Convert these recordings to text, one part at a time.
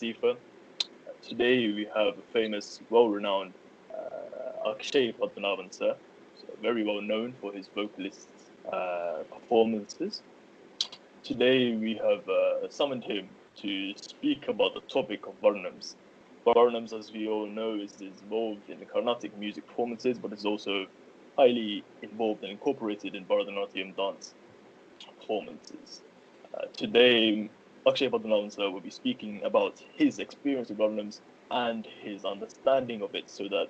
Sifa. Today we have a famous, well-renowned Akshay Padmanabhan, sir. So very well known for his vocalist performances. Today we have summoned him to speak about the topic of Varnams. Varnams, as we all know, is involved in the Carnatic music performances, but is also highly involved and incorporated in Bharatanatyam dance performances. Today, Akshay Padmanabhan sir will be speaking about his experience with Varnams and his understanding of it, so that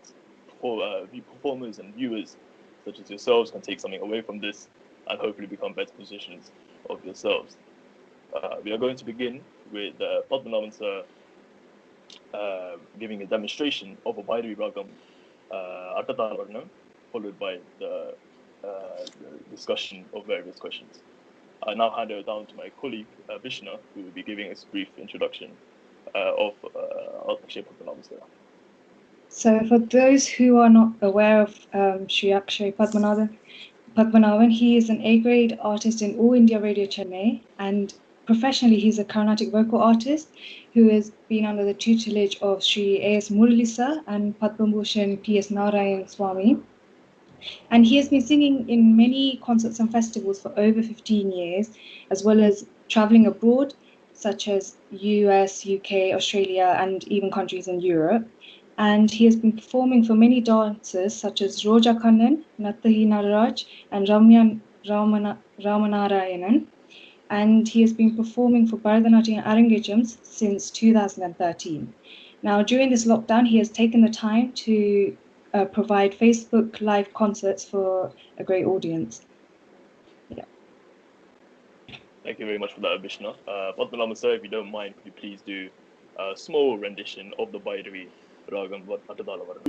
performers and viewers such as yourselves can take something away from this and hopefully become better musicians of yourselves. We are going to begin with Padmanabhan sir giving a demonstration of a Bhairavi Ragam Attatala Varnam, followed by the discussion of various questions. I now hand it down to my colleague Vishna, who will be giving us a brief introduction of Akshay Padmanabhan sir. So, for those who are not aware of Sri Akshay Padmanabhan, he is an A-grade artist in All India Radio Chennai, and professionally he's a Carnatic vocal artist who has been under the tutelage of Sri A.S. Murali sir and Padma Bhushan P.S. Narayan Swami. And he has been singing in many concerts and festivals for over 15 years, as well as traveling abroad, such as US, UK, Australia, and even countries in Europe. And he has been performing for many dancers such as Roja Kannan, Nattahi Naraj, and Ramanarayanan. And he has been performing for Bharatanatyam Arangejams since 2013. Now, during this lockdown, he has taken the time to provide Facebook live concerts for a great audience. Yeah. Thank you very much for that, Vishna. Padmanabhan sir, if you don't mind, could you please do a small rendition of the Bhairavi Ragam Attatala Varnam?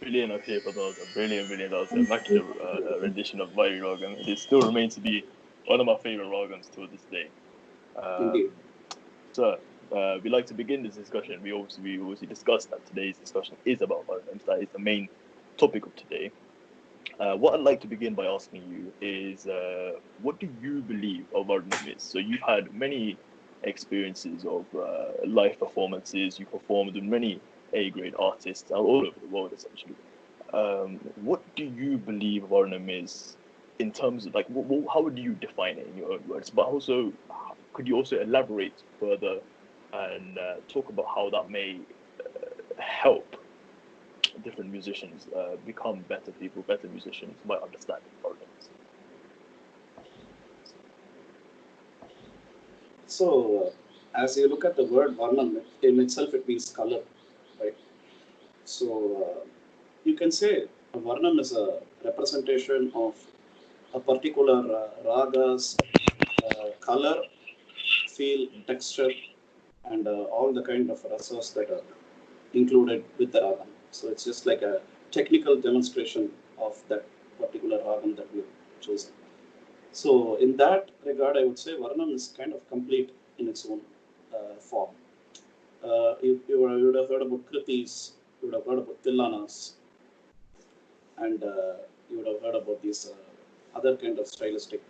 Brilliant, Akshay Padmanabhan. Brilliant, brilliant. That was an Thank you. immaculate rendition of Vayu Ragam. It still remains to be one of my favorite ragams to this day. Indeed. So, we like to begin this discussion. We obviously discussed that today's discussion is about Varnams. That is the main topic of today. What I'd like to begin by asking you is, what do you believe a Varnam is? So you've had many experiences of live performances. You performed with many A-grade artists all over the world, essentially. What do you believe Varnam is in terms of, like, how would you define it in your own words? But also, could you also elaborate further and talk about how that may help different musicians become better people, better musicians by understanding Varnams? So, as you look at the word Varnam, in itself it means color, right? So, you can say a Varnam is a representation of a particular raga's color, feel, texture, and all the kind of rasas that are included with the ragam. So it's just like a technical demonstration of that particular ragam that we've chosen. So in that regard, I would say Varnam is kind of complete in its own form. You would have heard about Kritis, you would have heard about Tillanas, and you would have heard about these other kind of stylistic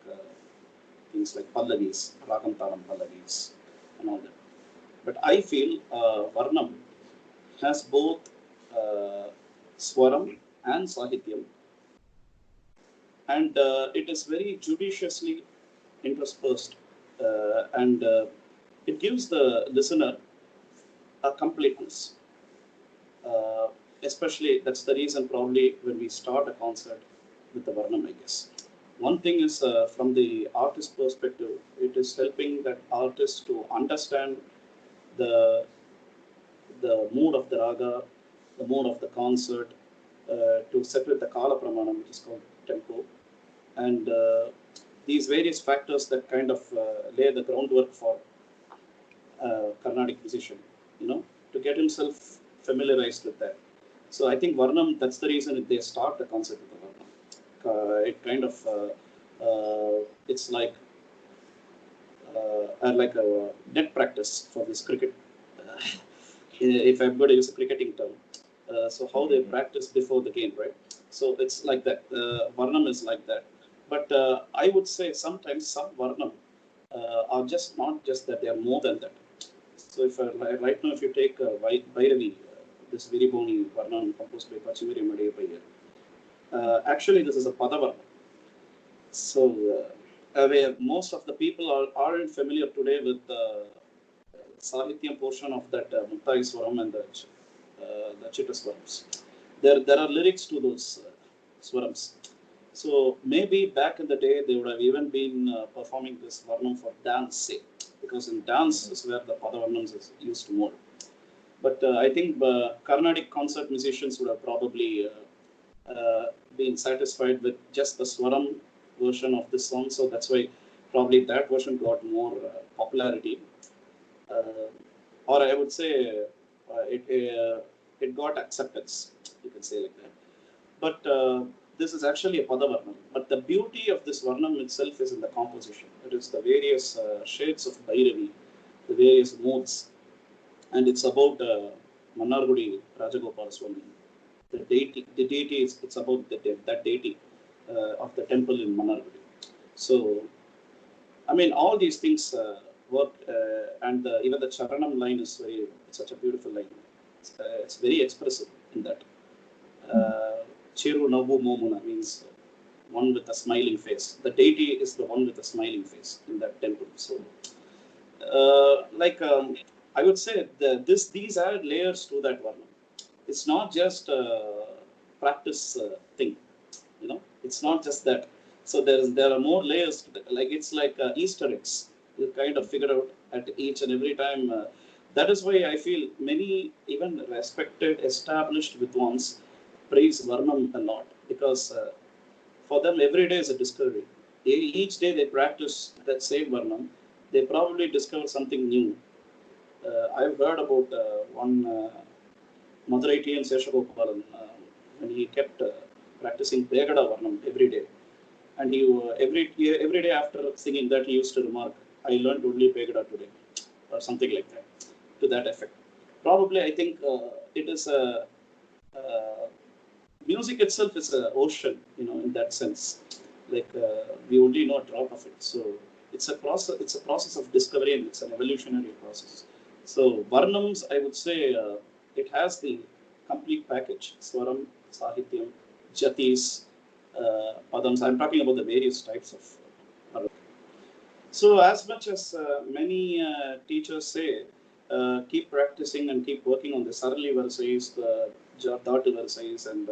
things like Pallavis, Ragam Taram Pallavis, and all that. But I feel Varnam has both Swaram and Sahityam, and it is very judiciously interspersed, and it gives the listener a completeness. Especially, that's the reason probably when we start a concert with the Varnam, I guess. One thing is from the artist perspective, it is helping that artist to understand the mood of the raga, the mood of the concert, to set with the Kala Pramanam, which is called tempo, and these various factors that kind of lay the groundwork for Carnatic musician, to get himself familiarized with that. So I think Varnam, that's the reason they start the concert with the Varnam. It kind of, it's like a net practice for this cricket. If I'm going to use a cricketing term, so how they practice before the game, right? So it's like that. Varnam is like that. But I would say sometimes some Varnam are just not just that, they are more than that. So if right now, if you take Bhairavi, this Viriboni Varnam composed by Pachimiri Madhya, actually this is a Padavarnam. So where most of the people aren't familiar today with the Sahityam portion of that Muttai Swaram and the Chitta Swarams. There are lyrics to those Swarams. So maybe back in the day, they would have even been performing this Varnam for dance sake, because in dance is where the Padavarnams is used more. But I think Carnatic concert musicians would have probably been satisfied with just the Swaram version of this song. So that's why Probably that version got more popularity, uh, or I would say it got acceptance. You can say like that. But this is actually a Padavarnam. But the beauty of this Varnam itself is in the composition. It is the various shades of Bhairavi, the various modes, and it's about Mannargudi Rajagopala Swami. The deity is it's about that deity of the temple in Mannargudi. So I mean, all these things work, and even the Charanam line is such a beautiful line. It's very expressive in that. Chiru Navu Momuna means one with a smiling face. The deity is the one with a smiling face in that temple. So, I would say these add layers to that Varnam. It's not just a practice thing, it's not just that. So there are more layers to that. Like it's like Easter eggs. You kind of figure out at each and every time. That is why I feel many even respected, established Vidwans praise Varnam a lot, because for them every day is a discovery. Each day they practice that same Varnam, they probably discover something new. I've heard about one Mathuraitian Seshagopalan when he kept practicing Begada Varnam every day. And every day after singing that, he used to remark, I learned only Begada today, or something like that, to that effect. Probably, I think it is music itself is an ocean, in that sense. Like we only know a drop of it. So it's a process. It's a process of discovery, and it's an evolutionary process. So Varnams, I would say, it has the complete package: Swaram, Sahityam, Jatis, Padams. I'm talking about the various types of Varnam. So as much as many teachers say, keep practicing and keep working on the Sarali Varsais, the Dhatu Varsais, and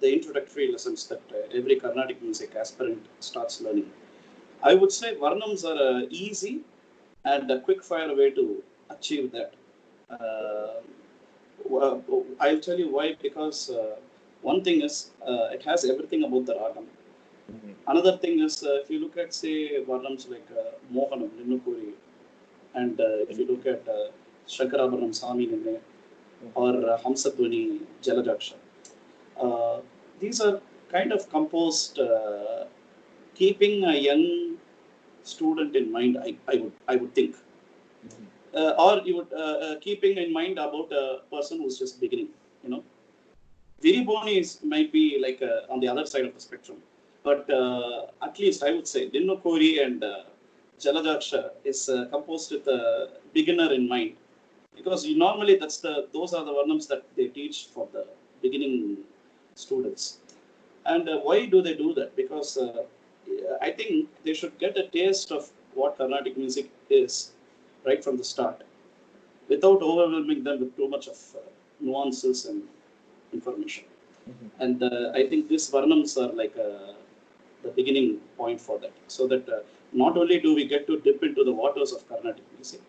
the introductory lessons that every Carnatic music aspirant starts learning. I would say Varnams are easy and a quick fire way to achieve that. I'll tell you why, because one thing is it has everything about the ragam. Another thing is if you look at, say, Varnams like Mohanam, Linnukuri, and if you look at Shankarabharam Sami Nine or Hamsadwani Jalajaksha, these are kind of composed keeping a young student in mind, I would think. Or you would keeping in mind about a person who's just beginning, Viriboni might be like on the other side of the spectrum. But at least I would say Linnukuri and Jalajaksha is composed with a beginner in mind, because normally those are the varnams that they teach for the beginning students. And why do they do that? Because I think they should get a taste of what Carnatic music is right from the start, without overwhelming them with too much of nuances and information. And I think these varnams are like the beginning point for that, so that not only do we get to dip into the waters of Carnatic music,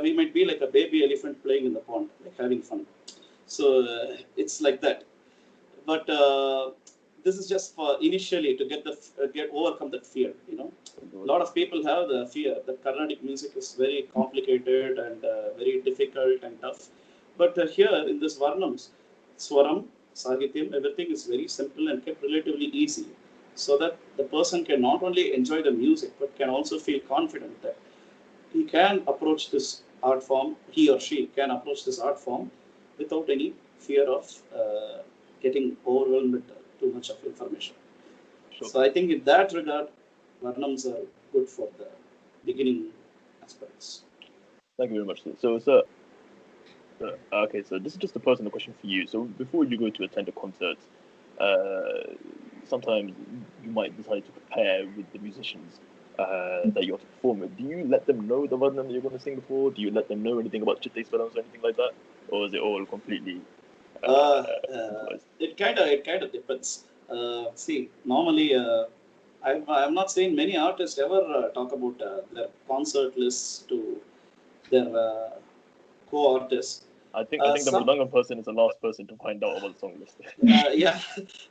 we might be like a baby elephant playing in the pond, like having fun. So it's like that. But this is just for initially to get overcome that fear. A lot of people have the fear that Carnatic music is very complicated and very difficult and tough. But here in this Varnams, Swaram, Sahityam, everything is very simple and kept relatively easy, so that the person can not only enjoy the music but can also feel confident that he can approach this art form, he or she can approach this art form without any fear of getting overwhelmed with too much of information. Sure. So I think in that regard, Varnams are good for the beginning aspects. Thank you very much. So okay, so this is just a personal question for you. So before you go to attend a concert, sometimes you might decide to prepare with the musicians that you have to perform with. Do you let them know the Varnam that you're going to sing before? Do you let them know anything about Chittes Varnams or anything like that? Or is it all completely... It kind of depends. See, normally, I'm not saying many artists ever talk about their concert lists to their co-artists. I think the Mridangan person is the last person to find out about the song list. Yeah,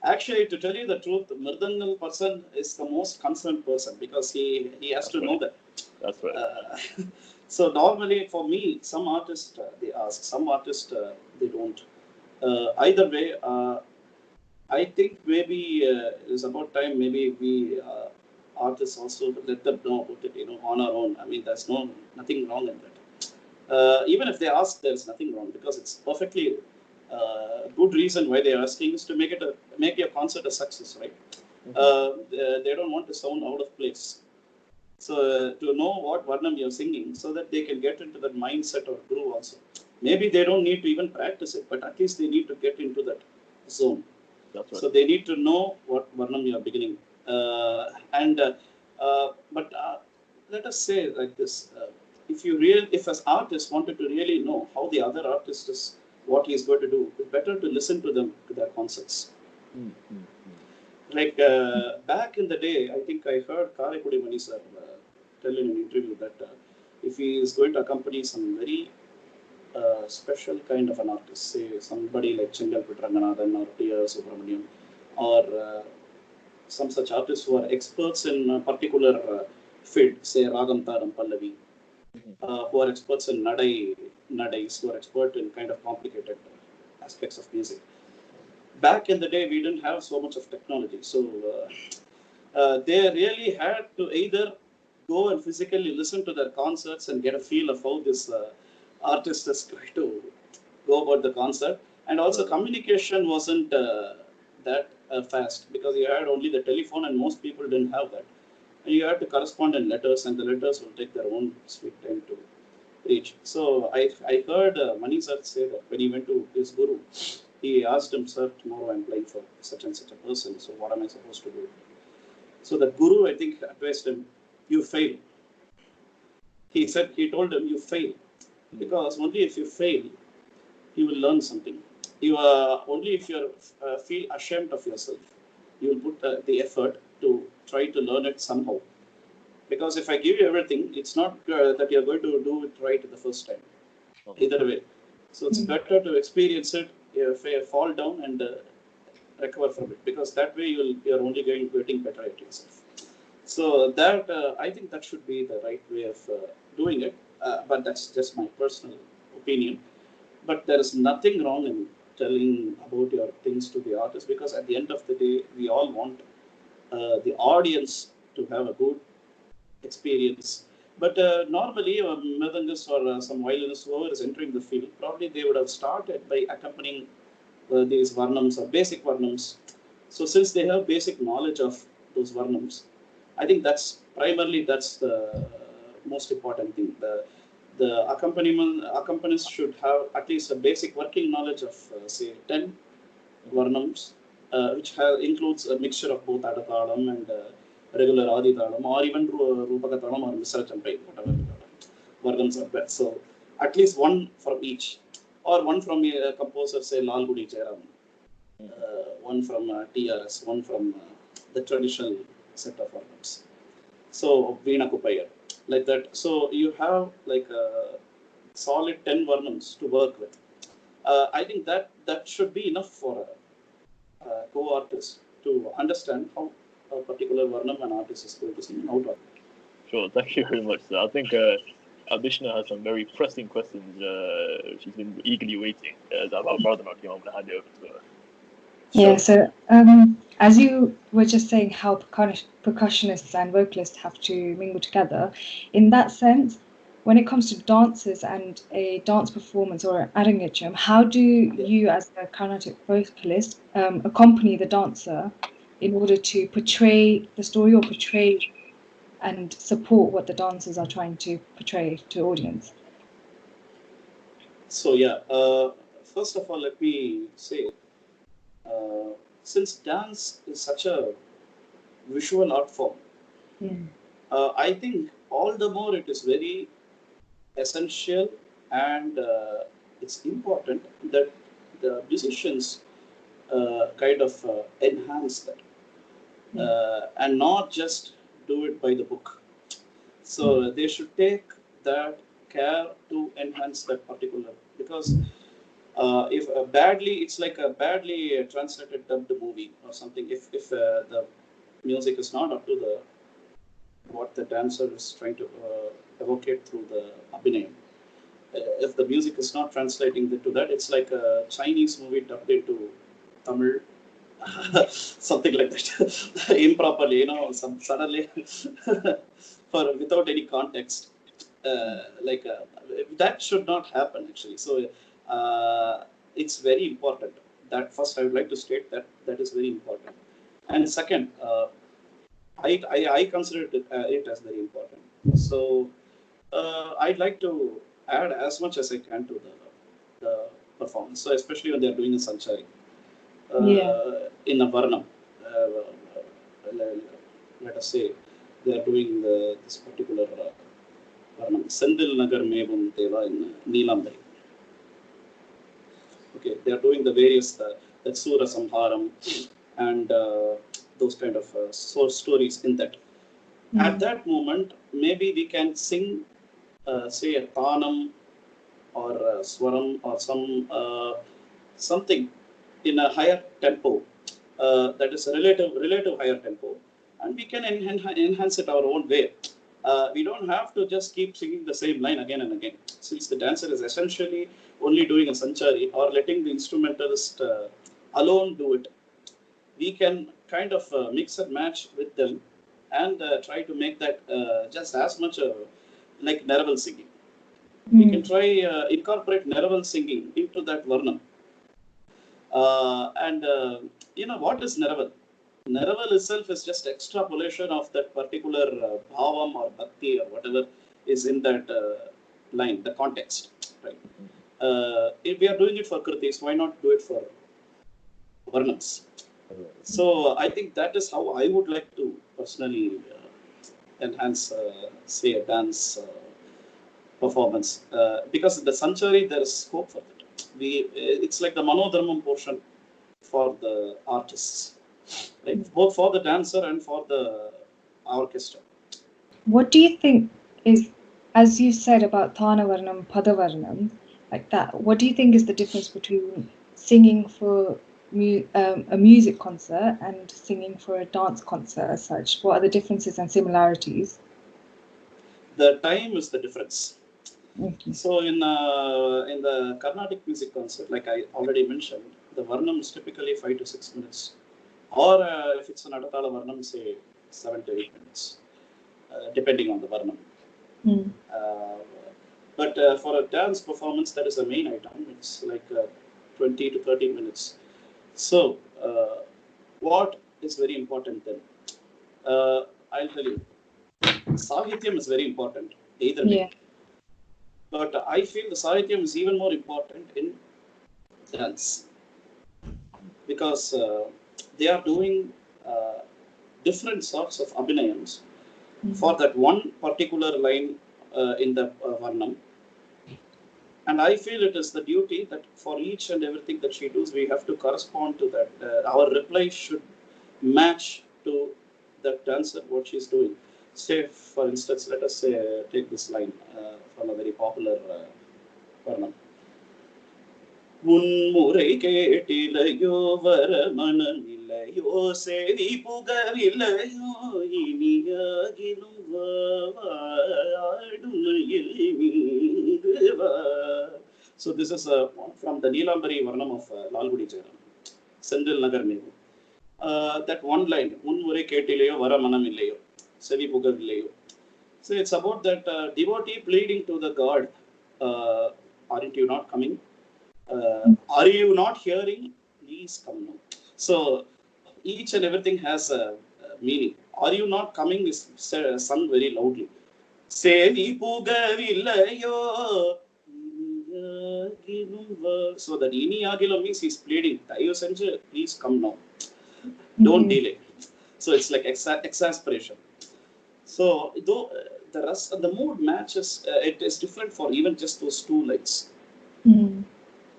actually, to tell you the truth, the Mridangal person is the most concerned person because he has to know that. That's right. So normally for me, some artists they ask, some artists they don't. Either way, I think maybe it's about time. Maybe we artists also let them know about it. On our own. I mean, there's nothing wrong in that. Even if they ask, there's nothing wrong because it's perfectly good reason why they're asking is to make your concert a success, right? They don't want to sound out of place. So to know what Varnam you're singing, so that they can get into that mindset or groove also. Maybe they don't need to even practice it, but at least they need to get into that zone. That's right. So they need to know what Varnam you are beginning. But let us say like this: if as artist wanted to really know how the other artist is, what he is going to do, it's better to listen to them to their concerts. Like back in the day, I think I heard Karekudi Mani sir tell in an interview that if he is going to accompany some very special kind of an artist, say somebody like Chengal Ranganathan or T.R. Subramaniam, or some such artists who are experts in a particular field, say Ragam Taram Pallavi, who are experts in nadais, who are expert in kind of complicated aspects of music. Back in the day, we didn't have so much of technology, so they really had to either go and physically listen to their concerts and get a feel of how this artist is going to go about the concert. And also communication wasn't that fast because you had only the telephone and most people didn't have that. And you had to correspond in letters and the letters will take their own sweet time to reach. So I heard Mani sir say that when he went to his guru, he asked him, sir, tomorrow I'm playing for such and such a person, so what am I supposed to do? So the guru, I think, advised him, you fail. He told him, you fail. Because only if you fail, you will learn something. Only if you feel ashamed of yourself, you will put the effort to try to learn it somehow. Because if I give you everything, it's not that you're going to do it right the first time. Either way. So it's better to experience it, fall down and recover from it. Because that way you're only getting better at yourself. So that I think that should be the right way of doing it. But that's just my personal opinion. But there is nothing wrong in telling about your things to the artist because at the end of the day, we all want the audience to have a good experience. But normally, a mridangist or some violinist, whoever is entering the field, probably they would have started by accompanying these varnams or basic varnams. So since they have basic knowledge of those varnams, I think that's the most important thing. The accompanist should have at least a basic working knowledge of say 10 varnams, which includes a mixture of both Adathalam and regular Adithalam, or even Rupakathalam or Misra Champai, whatever varnams are there. So at least one from each, or one from a composer, say Lalgudi Jairam, one from TRS, one from the traditional set of varnams. So Veena Kupayar, like that. So you have like a solid 10 varnams to work with. I think that should be enough for a co-artist to understand how a particular varnam an artist is going to sing and how to. Sure, thank you very much, sir. I think Abhishna has some very pressing questions. She's been eagerly waiting. About Bharatanatyam, I'm going to hand it over to her. Yeah, so as you were just saying how percussionists and vocalists have to mingle together, in that sense, when it comes to dances and a dance performance or an arangetram, how do you as a Carnatic vocalist accompany the dancer in order to portray the story or portray and support what the dancers are trying to portray to the audience? So first of all, let me say, since dance is such a visual art form, I think all the more it is very essential and it's important that the musicians kind of enhance that and not just do it by the book. So they should take that care to enhance that particular, because If badly, it's like a badly translated dubbed movie or something. If the music is not up to the what the dancer is trying to evocate through the abhinayam. If the music is not translating to that, it's like a Chinese movie dubbed into Tamil, something like that, improperly, some suddenly, for without any context, like that should not happen actually. So it's very important. That first, I would like to state that that is very important, and second, I consider it as very important. So I'd like to add as much as I can to the performance. So especially when they're doing a Sanchari in a Varnam, let us say they're doing this particular Varnam, Sendil Nagar Mevum Deva in Neelambari. Okay, they're doing the various that Sura Samharam and those kind of source stories in that. At that moment, maybe we can sing, say, a Tanam or a Swaram or something in a higher tempo, that is a relative higher tempo, and we can enhance it our own way. We don't have to just keep singing the same line again and again, since the dancer is essentially only doing a Sanchari or letting the instrumentalist alone do it. We can kind of mix and match with them and try to make that just as much like Neraval singing. We can try incorporate Neraval singing into that Varnam. And what is Neraval? Neraval itself is just extrapolation of that particular bhavam or bhakti or whatever is in that line, the context, right? If we are doing it for Kritis, why not do it for Varnams? So I think that is how I would like to personally enhance, say, a dance performance. Because in the Sanchari, there is scope for that. It's like the Manodharmam portion for the artists, right? Both for the dancer and for the orchestra. What do you think is, as you said about Thana Varnam, Pada Varnam, like that, what do you think is the difference between singing for a music concert and singing for a dance concert as such? What are the differences and similarities? The time is the difference. Okay. So in the Carnatic music concert, like I already mentioned, the Varnam is typically 5 to 6 minutes, or if it's an Adatala Varnam, say 7 to 8 minutes, depending on the Varnam. But for a dance performance, that is the main item. It's like 20 to 30 minutes. So what is very important then? I'll tell you, Sahityam is very important, either way. But I feel the Sahityam is even more important in dance, because they are doing different sorts of abhinayams for that one particular line in the Varnam. And I feel it is the duty that for each and everything that she does, we have to correspond to that. Our reply should match to that dancer, what she's doing. Say, for instance, let us say, take this line from a very popular Varnam. Unmurai kettilayo varamanayillayo sevi pugavillayo iniyagilum vaadunayil meeduva. So this is from the Neelambari Varnam of Lalgudi Jairam, Sendil Nagar Mevum. That one line, Unmurai kettilayo varamanamillayo sevi pugavillayo. So it's about that devotee pleading to the God, aren't you not coming? Are you not hearing? Please come now. So each and everything has a meaning. Are you not coming is sung very loudly. Sevi pugavillayo. So that iniyagilo means he's pleading. Please come now. Don't delay. So it's like exasperation. So though the mood matches, it is different for even just those two lines.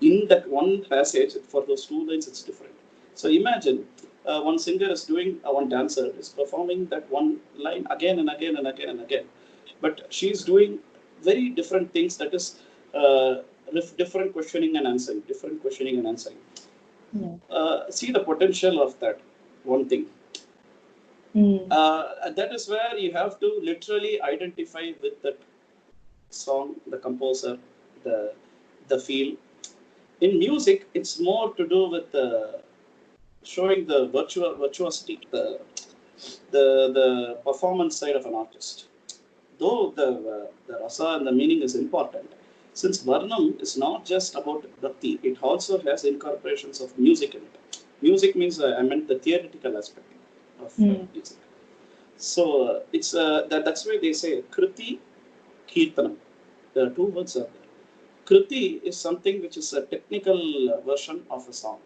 In that one passage, for those two lines, it's different. So imagine one singer is doing, one dancer is performing that one line again and again and again and again. But she's doing very different things, that is different questioning and answering, Yeah. see the potential of that one thing. That is where you have to literally identify with that song, the composer, the feel. In music, it's more to do with showing the virtuosity, the performance side of an artist. Though the rasa and the meaning is important, since Varnam is not just about bhakti, it also has incorporations of music in it. Music means I meant the theoretical aspect of music. So that's why they say Kriti, Kirtanam. The two words are there. Kriti is something which is a technical version of a song.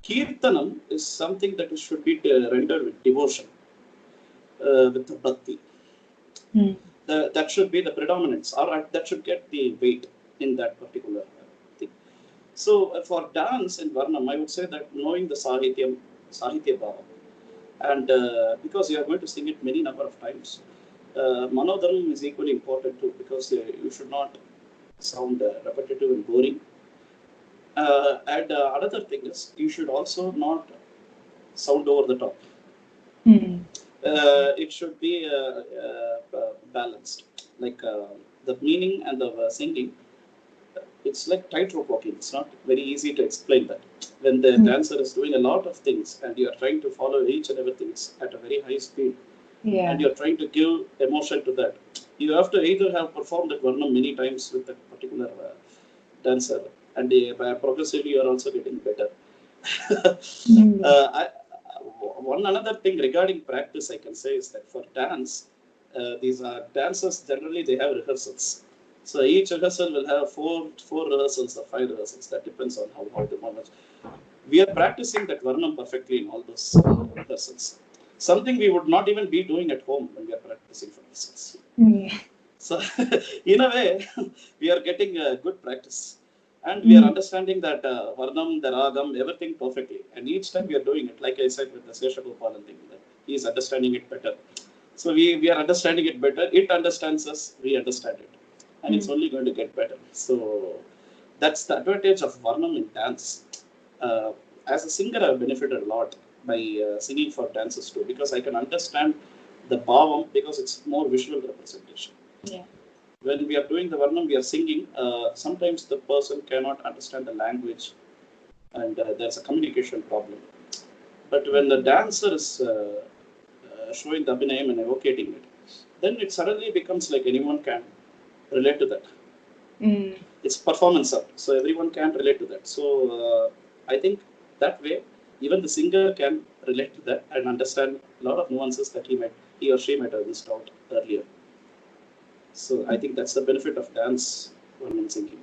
Kirtanam is something that should be rendered with devotion, with bhakti. That should be the predominance, or that should get the weight in that particular thing. So for dance in Varnam, I would say that knowing the Sahitya Bhava, and because you are going to sing it many number of times, Manodharam is equally important too, because you should not sound repetitive and boring. And another thing is, you should also not sound over the top. It should be balanced. Like the meaning and the singing, it's like tightrope walking. It's not very easy to explain that. When the dancer is doing a lot of things and you are trying to follow each and everything at a very high speed, and you're trying to give emotion to that, you have to either have performed at Varnam many times with that particular dancer, and progressively you are also getting better. One another thing regarding practice I can say is that for dance, these dancers generally they have rehearsals. So each rehearsal will have four rehearsals or 5 rehearsals. That depends on how the moment. We are practicing that Varnam perfectly in all those rehearsals. Something we would not even be doing at home when we are practicing for rehearsals. So in a way, we are getting good practice. And we are understanding that Varnam, the Ragam, everything perfectly. And each time we are doing it, like I said with the Seshagopalan thing, he is understanding it better. So we are understanding it better. It understands us, we understand it. And it's only going to get better. So that's the advantage of Varnam in dance. As a singer, I've benefited a lot by singing for dances too, because I can understand the bhavam, because it's more visual representation. Yeah. When we are doing the Varnam, we are singing, sometimes the person cannot understand the language and there's a communication problem. But when the dancer is showing the abhinayam and evocating it, then it suddenly becomes like anyone can relate to that. It's performance art, so everyone can relate to that. So I think that way, even the singer can relate to that and understand a lot of nuances that he or she might have missed out earlier. So I think that's the benefit of dance when singing.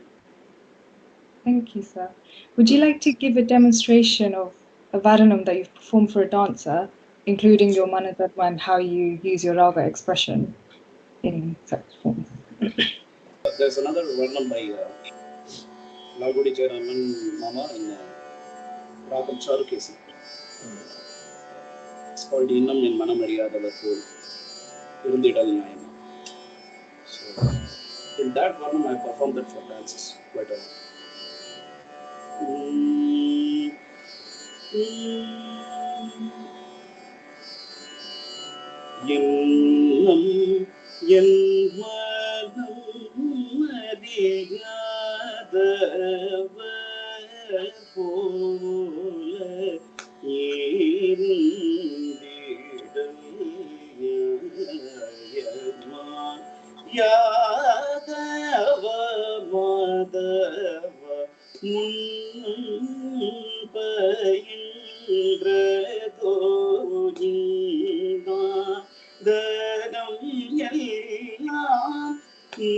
Thank you, sir. Would you like to give a demonstration of a Varanam that you've performed for a dancer, including your Manadharma and how you use your raga expression in such forms? There's another Varnam by Lagudi Jayaraman Mama in Ragam Charukesi. It's called Innam in Manamariyadavathul Irundidal Nayama. So in that Varnam I performed that for dances quite a lot. Innam Yanmadam Madiyadavathul Yadava Madava Munpayindradojina Danam Yallam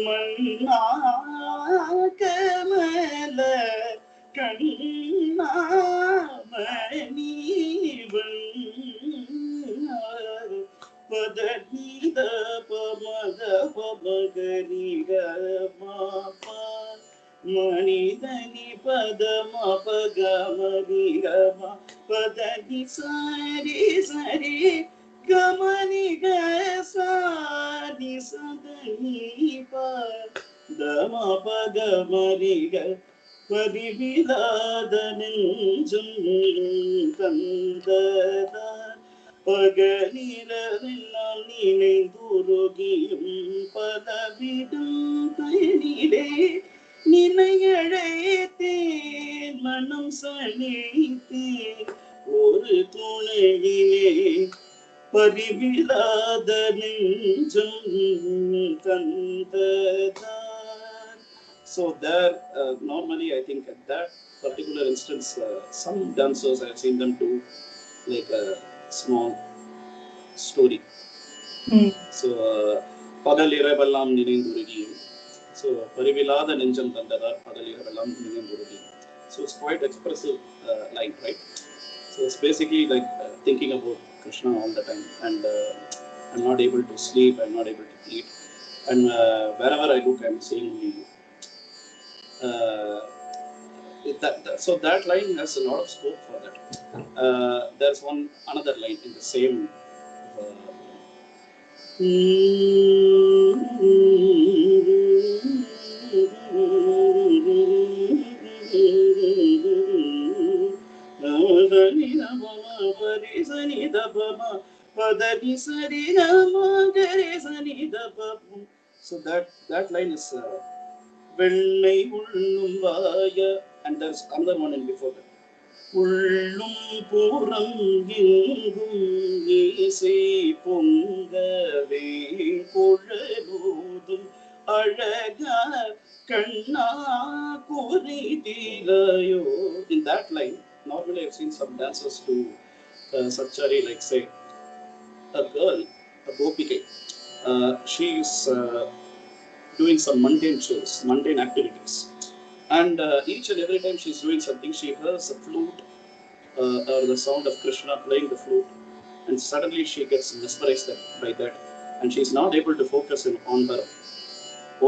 Manna Kamala Kanna Manivan Padadida Pamada Pamagariga Mapa Manidani Padama Pagamagama Padani Sari Gamani Gasani Sadani Pa Dama Paga Mariga Padivilada Ninjum Kandada Paganiravilal Ninendurugiyum Padavidum Payanile Ninayalaithen Manam Saliithen Oru Thunayile பரிவிலாத நெஞ்சம் தந்ததான். So there, normally I think at that particular instance, some dancers I have seen them do like a small story. So பகலிரவெல்லாம் நினைந்துருகியும். So பரிவிலாத நெஞ்சம் தந்ததார் பகலிரவெல்லாம் நினைந்துருகியும். So it's quite expressive line, right? So it's basically like thinking about Krishna all the time, and I'm not able to sleep, I'm not able to eat, and wherever I look, I'm seeing you. So that line has a lot of scope for that. There's another line in the same. So that line is Vellai ullum vaya, and there's another one in before that. Ullum puram engum isai pongave kozhaludum alaga kanna kurithirayo. In that line, normally I've seen some dancers do Satchari, like say a girl, a gopike, she's doing some mundane chores, mundane activities, and each and every time she's doing something, she hears a flute or the sound of Krishna playing the flute, and suddenly she gets mesmerized by that, and she's not able to focus on her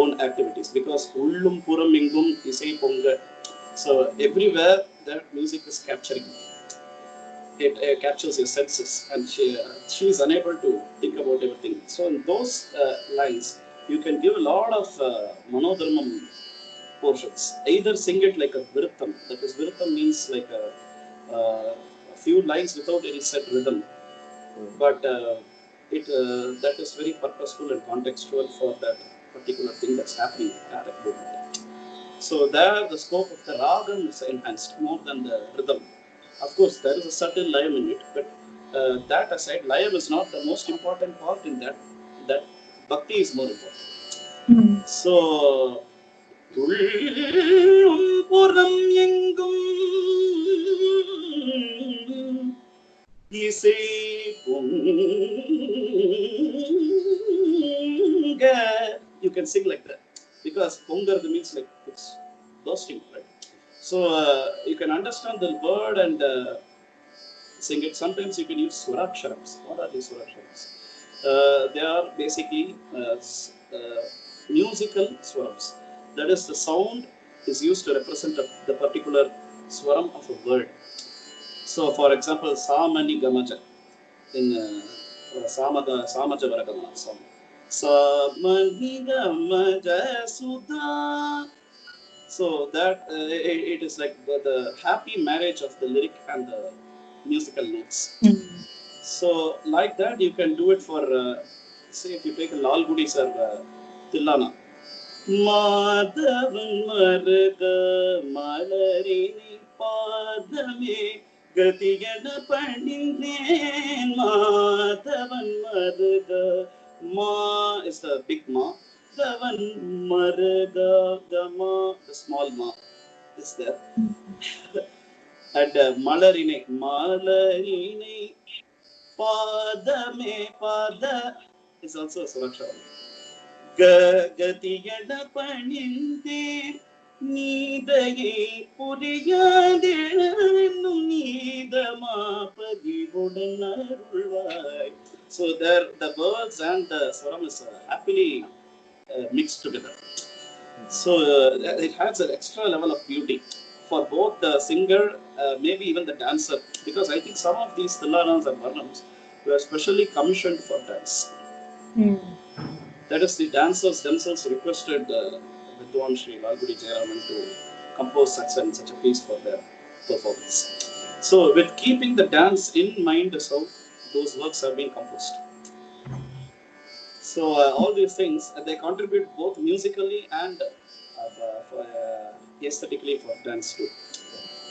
own activities because ullum puram engum isai ponga. So everywhere that music is capturing, it captures your senses, and she is unable to think about everything. So in those lines, you can give a lot of manodharmam portions. Either sing it like a viritham, that is, viritham means like a few lines without any set rhythm, but that is very purposeful and contextual for that particular thing that's happening at that moment. So there, the scope of the ragam is enhanced more than the rhythm. Of course, there is a certain layam in it, but that aside, layam is not the most important part in that. That bhakti is more important. So, ullum puram engum isai ponga. You can sing like that because pongar means like it's bursting, right? So you can understand the word and sing it. Sometimes you can use swarasharams. What are these swarasharams? They are basically musical swarams. That is, the sound is used to represent the particular swaram of a word. So, for example, Samani Gamaja in Samaja Varagamana song. Samani Gamaja Sudha. So that it is like the happy marriage of the lyric and the musical notes. So like that, you can do it for, say, if you take a Lal Gudis or Tillana. Madhavan Marga Malarini Padame Gatiyana Pandinen Madhavan Marga. Ma is the big ma. Davan Marga, the ma, the small ma is there. And Malarine Padame Pada is also a suraksharam. Gatiyana Paninde Nidaye Puriyadenum Nidama Padivudanarulvai. So there, the words and the swaram is happily mixed together. So it has an extra level of beauty for both the singer, maybe even the dancer, because I think some of these Tillanas and Varnams were specially commissioned for dance. That is, the dancers themselves requested Vidwan Shri Lalgudi Jayaraman to compose such a piece for their performance. So, with keeping the dance in mind is how those works have been composed. So, all these things, they contribute both musically and aesthetically for dance too.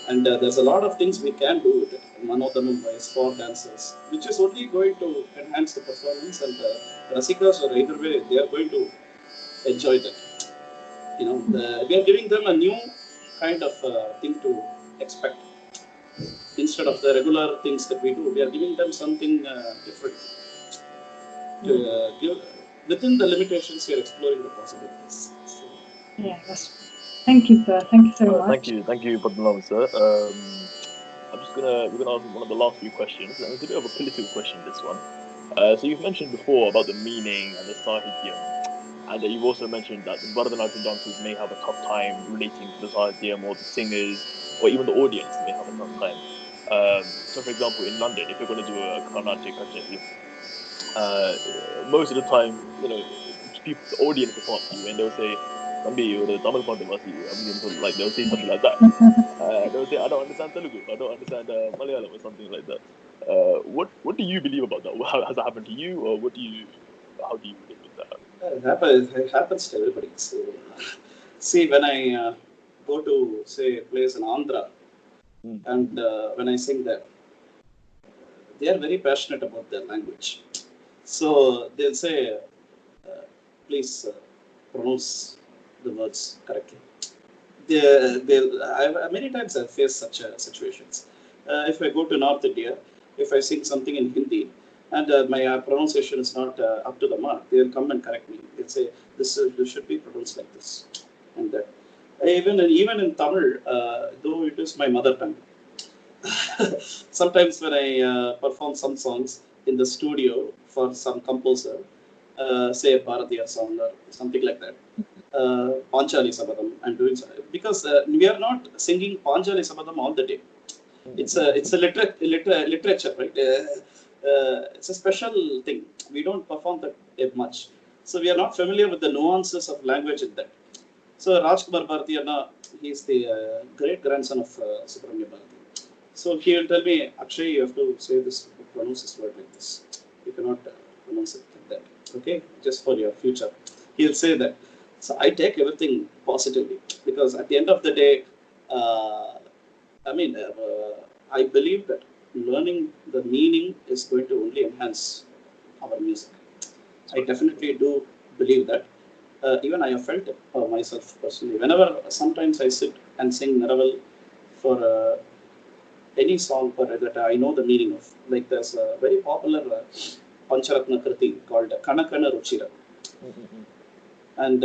And there's a lot of things we can do with it. One of them is for dancers, which is only going to enhance the performance, and Rasikas or either way, they are going to enjoy that. We are giving them a new kind of thing to expect. Instead of the regular things that we do, we are giving them something different. To give, within the limitations, we are exploring the possibilities. So, Yeah, thank you, sir. Thank you so much. Thank you, Padmanabhan, sir. We're gonna ask one of the last few questions, and it's a bit of a political question, this one. So you've mentioned before about the meaning and the Sahityam, and you've also mentioned that the Bharatanatyam dancers may have a tough time relating to the Sahityam, or the singers, or even the audience may have a tough time. So, for example, in London, if you're going to do a Carnatic Kachari, most of the time, people, the audience will come up to you and they'll say, "Tambi, you're the Tamil Pandavasi," like they'll say something like that. They'll say, "I don't understand Telugu, I don't understand Malayalam," or something like that. What do you believe about that? Has that happened to you, or how do you relate with that? it happens to everybody. So, see, when I go to, say, a place in Andhra, and when I sing that, they are very passionate about their language. So they'll say, please pronounce the words correctly. Many times I've faced such situations. If I go to North India, if I sing something in Hindi, and my pronunciation is not up to the mark, they'll come and correct me. They'll say, this should be pronounced like this. And that. Even in Tamil, though it is my mother tongue, sometimes when I perform some songs in the studio for some composer, say a Bharatiyar song or something like that, Panchali Sabadam, I'm doing so, because we are not singing Panchali Sabadam all the day. It's a literature, right? It's a special thing. We don't perform that much, so we are not familiar with the nuances of language in that. So Rajkumar Bharatiyana, he is the great grandson of Subramanya Bharati. So he will tell me, Akshay, you have to say this, pronounce this word like this. You cannot pronounce it like that. Okay, just for your future. He'll say that. So I take everything positively, because at the end of the day, I believe that learning the meaning is going to only enhance our music. I definitely do believe that. Even I have felt it myself personally. Whenever sometimes I sit and sing Naraval for any song that I know the meaning of. Like there's a very popular Pancharatna Kriti called Kanakana Ruchira. And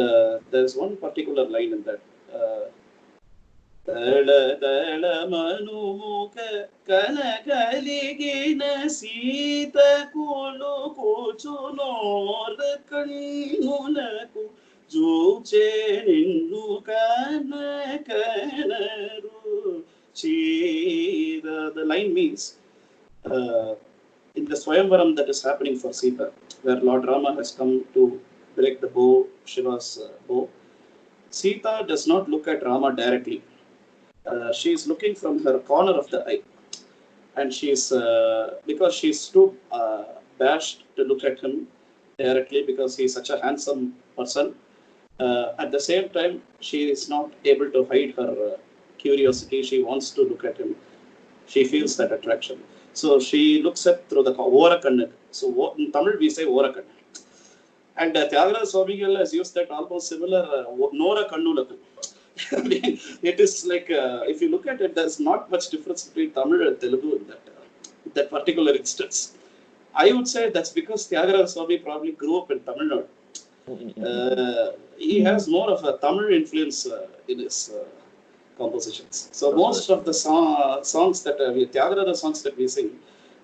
there's one particular line in that. Tala tala manumuka kanakaligina sita kulu kuchunor kannunaku jooche ninnu kanakanaru chira. The line means in the Swayamvaram that is happening for Sita, where Lord Rama has come to break the bow, Shiva's bow, Sita does not look at Rama directly. She is looking from her corner of the eye, and she's because she's too bashed to look at him directly, because he is such a handsome person. At the same time, she is not able to hide her curiosity. She wants to look at him. She feels that attraction. So she looks at through the Orakannak. So in Tamil we say Orakannak. And Tyagaraja Swamigal has used that almost similar Nora Kannulakku. It is like, if you look at it, there's not much difference between Tamil and Telugu in that particular instance. I would say that's because Tyagaraja Swami probably grew up in Tamil Nadu. He has more of a Tamil influence in his compositions. So most of the songs that Tyagaraja songs that we sing,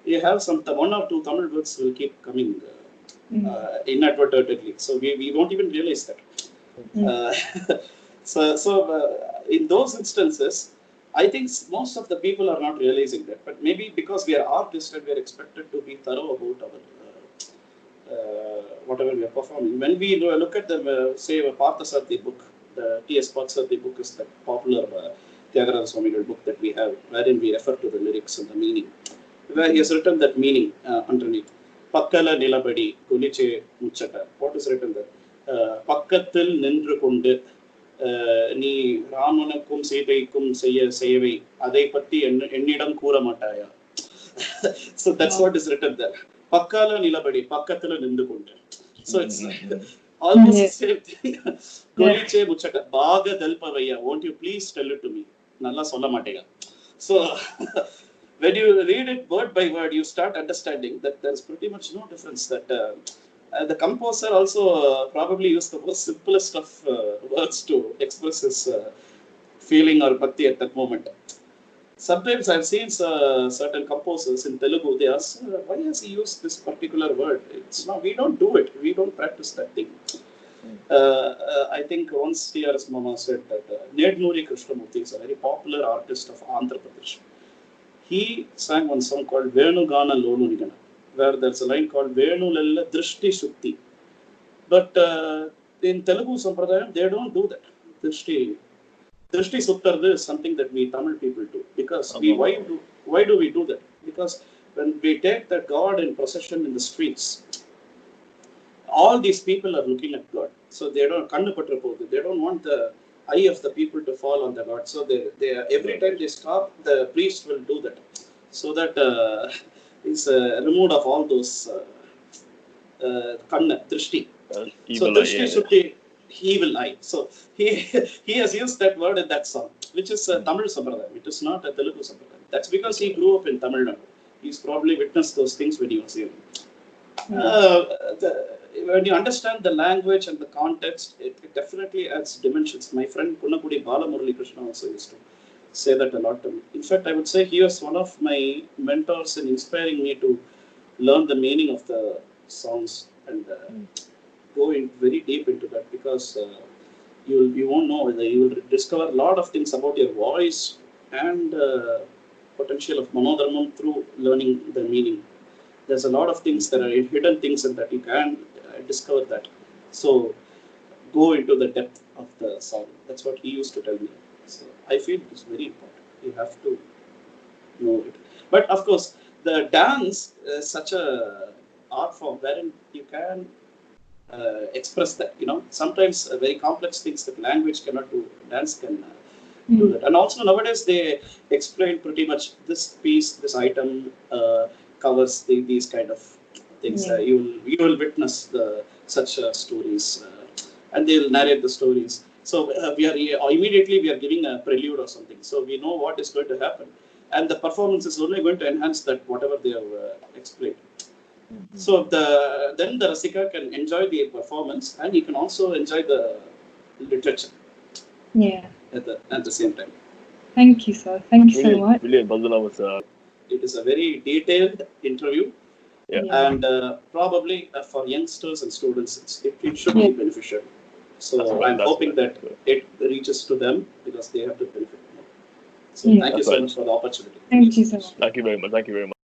you have one or two Tamil words will keep coming inadvertently. So we won't even realize that. So in those instances, I think most of the people are not realizing that. But maybe because we are artists and we are expected to be thorough about our whatever we are performing. When we look at the say a Parthasarathy book, The T.S. Patsati book is the popular Tyagaraja Swamigal book that we have, wherein we refer to the lyrics and the meaning. Where he has written that meaning underneath. Pakkala nilabadi guliche muchata. What is written there? Pakkathil nindru kondu நீ ராமனுக்கும் சீதைக்கும் செய்யவை அதை பத்தி என்னிடம் கூற மாட்டாயா. So that's what is written there. பக்கால நிலபடி பக்கத்துல நின்று கொண்டு. So it's almost the same thing. கொலிச்சே முச்சட்ட பாக தல்பவையா, won't you please tell it to me? நல்லா சொல்ல மாட்டேங்க. So when you read it word by word, you start understanding that there's pretty much no difference. That the composer also probably used the most simplest of words to express his feeling or bhakti at that moment. Sometimes I've seen certain composers in Telugu, they ask, why has he used this particular word? It's not, we don't do it. We don't practice that thing. I think once T.R.S. Mama said that Nednuri Krishnamurthy is a very popular artist of Andhra Pradesh. He sang one song called Venu Gana Lolu Nigana, where there's a line called Venu Lella Drishti Shukti. But in Telugu Sampradayam, they don't do that. Drishti Suttardu is something that we Tamil people do. Because why do we do that? Because when we take that God in procession in the streets, all these people are looking at God. So they don't want the eye of the people to fall on the God. So they every time they stop, the priest will do that. So that is removed of all those kanna, drishti. So drishti should be evil eye. So he has used that word in that song, which is Tamil Sampradayam. It is not a Telugu Sampradayam. That's because he grew up in Tamil Nadu. He's probably witnessed those things when he was young. When you understand the language and the context, it definitely adds dimensions. My friend Punnakudi Balamurali Krishna also used to say that a lot to me. In fact, I would say he was one of my mentors in inspiring me to learn the meaning of the songs and go in very deep into that, because you won't know whether you will discover a lot of things about your voice and potential of Manodharmam through learning the meaning. There's a lot of things that are hidden things and that you can discover that. So go into the depth of the song. That's what he used to tell me. So I feel it's very important. You have to know it. But of course, the dance is such a art form wherein you can express that. Sometimes very complex things that language cannot do, dance can do that. And also nowadays they explain pretty much this piece, this item covers these kind of things. You will witness such stories, and they will narrate the stories. So we are giving a prelude or something. So we know what is going to happen, and the performance is only going to enhance that whatever they have explained. So then the Rasika can enjoy the performance, and he can also enjoy the literature. Yeah. At the same time. Thank you, sir. Thank you so much. Brilliant, Padmanabhan. It is a very detailed interview. Yeah. And probably for youngsters and students, it should be beneficial. So I'm hoping that it reaches to them, because they have to benefit more. So thank you so much for the opportunity. Thank you so much. Thank you very much.